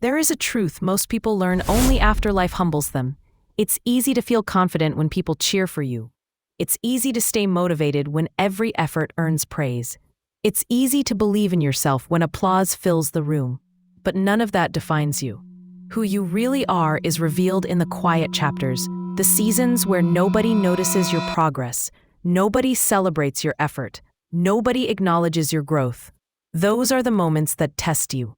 There is a truth most people learn only after life humbles them. It's easy to feel confident when people cheer for you. It's easy to stay motivated when every effort earns praise. It's easy to believe in yourself when applause fills the room. But none of that defines you. Who you really are is revealed in the quiet chapters, the seasons where nobody notices your progress, nobody celebrates your effort, nobody acknowledges your growth. Those are the moments that test you.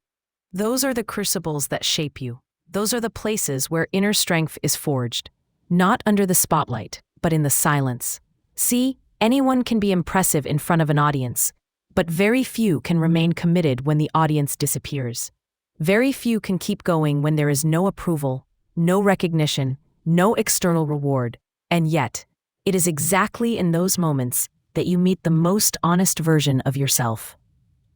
Those are the crucibles that shape you. Those are the places where inner strength is forged. Not under the spotlight, but in the silence. See, anyone can be impressive in front of an audience, but very few can remain committed when the audience disappears. Very few can keep going when there is no approval, no recognition, no external reward. And yet, it is exactly in those moments that you meet the most honest version of yourself.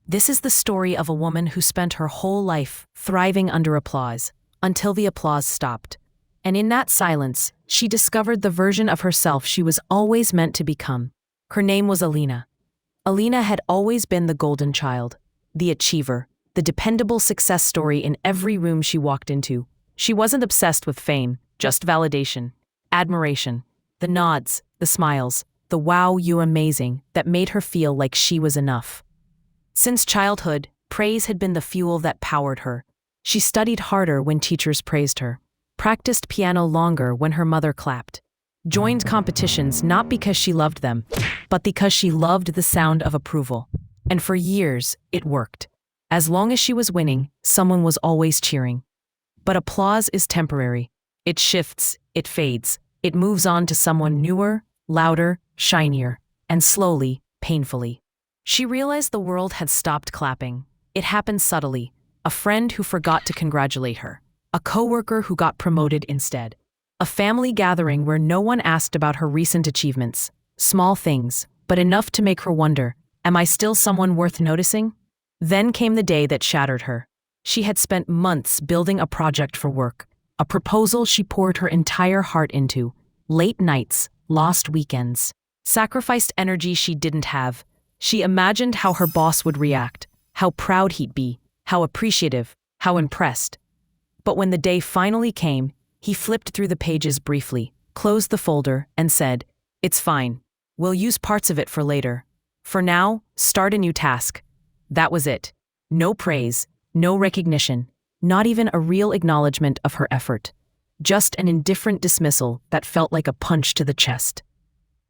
This is the story of a woman who spent her whole life thriving under applause, until the applause stopped. And in that silence, she discovered the version of herself she was always meant to become. Her name was Alina. Alina had always been the golden child, the achiever, the dependable success story in every room she walked into. She wasn't obsessed with fame, just validation, admiration, the nods, the smiles, the wow, you amazing that made her feel like she was enough. Since childhood, praise had been the fuel that powered her. She studied harder when teachers praised her, practiced piano longer when her mother clapped, joined competitions not because she loved them, but because she loved the sound of approval. And for years, it worked. As long as she was winning, someone was always cheering. But applause is temporary. It shifts, it fades, it moves on to someone newer, louder, shinier, and slowly, painfully. She realized the world had stopped clapping. It happened subtly. A friend who forgot to congratulate her. A coworker who got promoted instead. A family gathering where no one asked about her recent achievements. Small things, but enough to make her wonder, am I still someone worth noticing? Then came the day that shattered her. She had spent months building a project for work. A proposal she poured her entire heart into. Late nights, lost weekends. Sacrificed energy she didn't have. She imagined how her boss would react, how proud he'd be, how appreciative, how impressed. But when the day finally came, he flipped through the pages briefly, closed the folder, and said, "It's fine. We'll use parts of it for later. For now, start a new task." That was it. No praise, no recognition, not even a real acknowledgement of her effort. Just an indifferent dismissal that felt like a punch to the chest.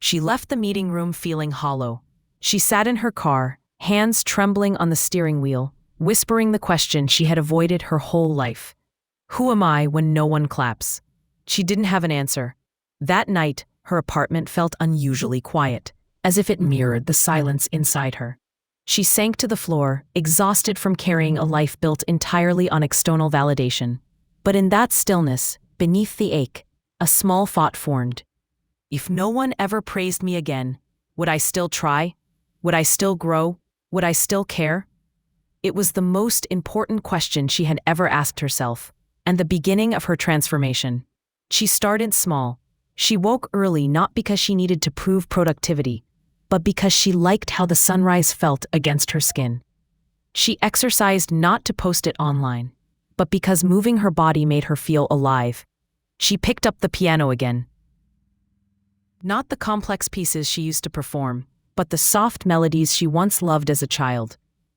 She left the meeting room feeling hollow. She sat in her car, hands trembling on the steering wheel, whispering the question she had avoided her whole life. Who am I when no one claps? She didn't have an answer. That night, her apartment felt unusually quiet, as if it mirrored the silence inside her. She sank to the floor, exhausted from carrying a life built entirely on external validation. But in that stillness, beneath the ache, a small thought formed. If no one ever praised me again, would I still try? Would I still grow? Would I still care? It was the most important question she had ever asked herself, and the beginning of her transformation. She started small. She woke early not because she needed to prove productivity, but because she liked how the sunrise felt against her skin. She exercised not to post it online, but because moving her body made her feel alive. She picked up the piano again. Not the complex pieces she used to perform, but the soft melodies she once loved as a child.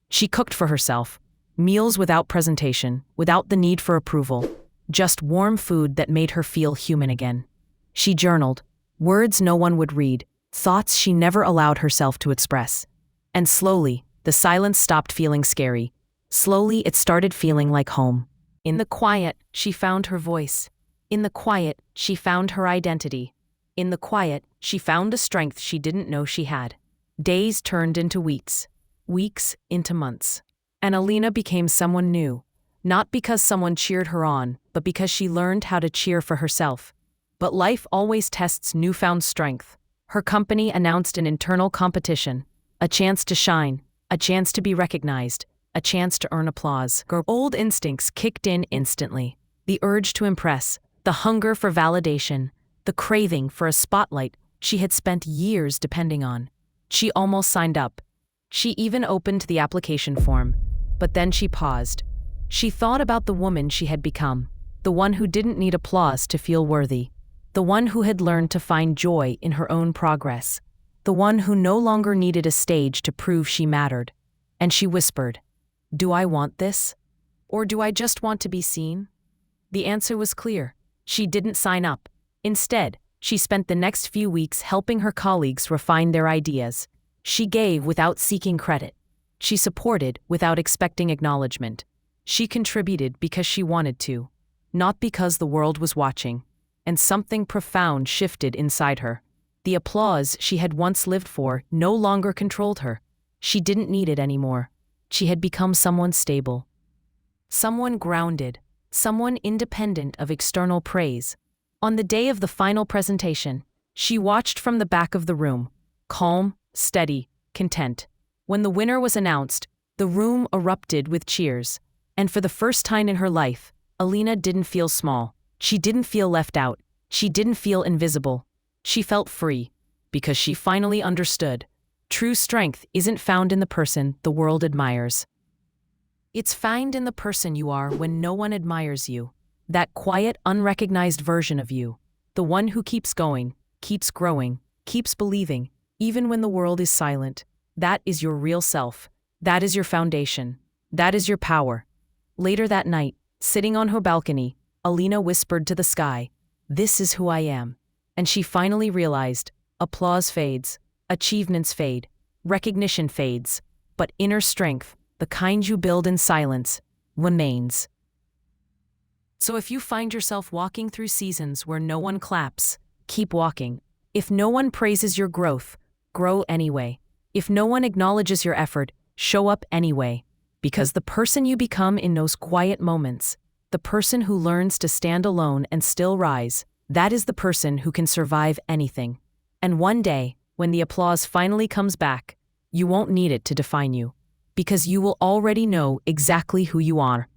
She cooked for herself, meals without presentation, without the need for approval, just warm food that made her feel human again. She journaled, words no one would read, thoughts she never allowed herself to express. And slowly, the silence stopped feeling scary. Slowly, it started feeling like home. In the quiet, she found her voice. In the quiet, she found her identity. In the quiet, she found a strength she didn't know she had. Days turned into weeks, weeks into months. And Alina became someone new, not because someone cheered her on, but because she learned how to cheer for herself. But life always tests newfound strength. Her company announced an internal competition, a chance to shine, a chance to be recognized, a chance to earn applause. Her old instincts kicked in instantly. The urge to impress, the hunger for validation, the craving for a spotlight she had spent years depending on. She almost signed up. She even opened the application form, but then she paused. She thought about the woman she had become, the one who didn't need applause to feel worthy, the one who had learned to find joy in her own progress, the one who no longer needed a stage to prove she mattered. And she whispered, "Do I want this? Or do I just want to be seen?" The answer was clear. She didn't sign up. Instead, she spent the next few weeks helping her colleagues refine their ideas. She gave without seeking credit. She supported without expecting acknowledgement. She contributed because she wanted to, not because the world was watching. And something profound shifted inside her. The applause she had once lived for no longer controlled her. She didn't need it anymore. She had become someone stable, someone grounded, someone independent of external praise. On the day of the final presentation, she watched from the back of the room, calm, steady, content. When the winner was announced, the room erupted with cheers. And for the first time in her life, Alina didn't feel small. She didn't feel left out. She didn't feel invisible. She felt free, because she finally understood. True strength isn't found in the person the world admires. It's found in the person you are when no one admires you. That quiet, unrecognized version of you. The one who keeps going, keeps growing, keeps believing, even when the world is silent. That is your real self. That is your foundation. That is your power. Later that night, sitting on her balcony, Alina whispered to the sky, "This is who I am." And she finally realized, applause fades, achievements fade, recognition fades, but inner strength, the kind you build in silence, remains. So if you find yourself walking through seasons where no one claps, keep walking. If no one praises your growth, grow anyway. If no one acknowledges your effort, show up anyway. Because the person you become in those quiet moments, the person who learns to stand alone and still rise, that is the person who can survive anything. And one day, when the applause finally comes back, you won't need it to define you, because you will already know exactly who you are.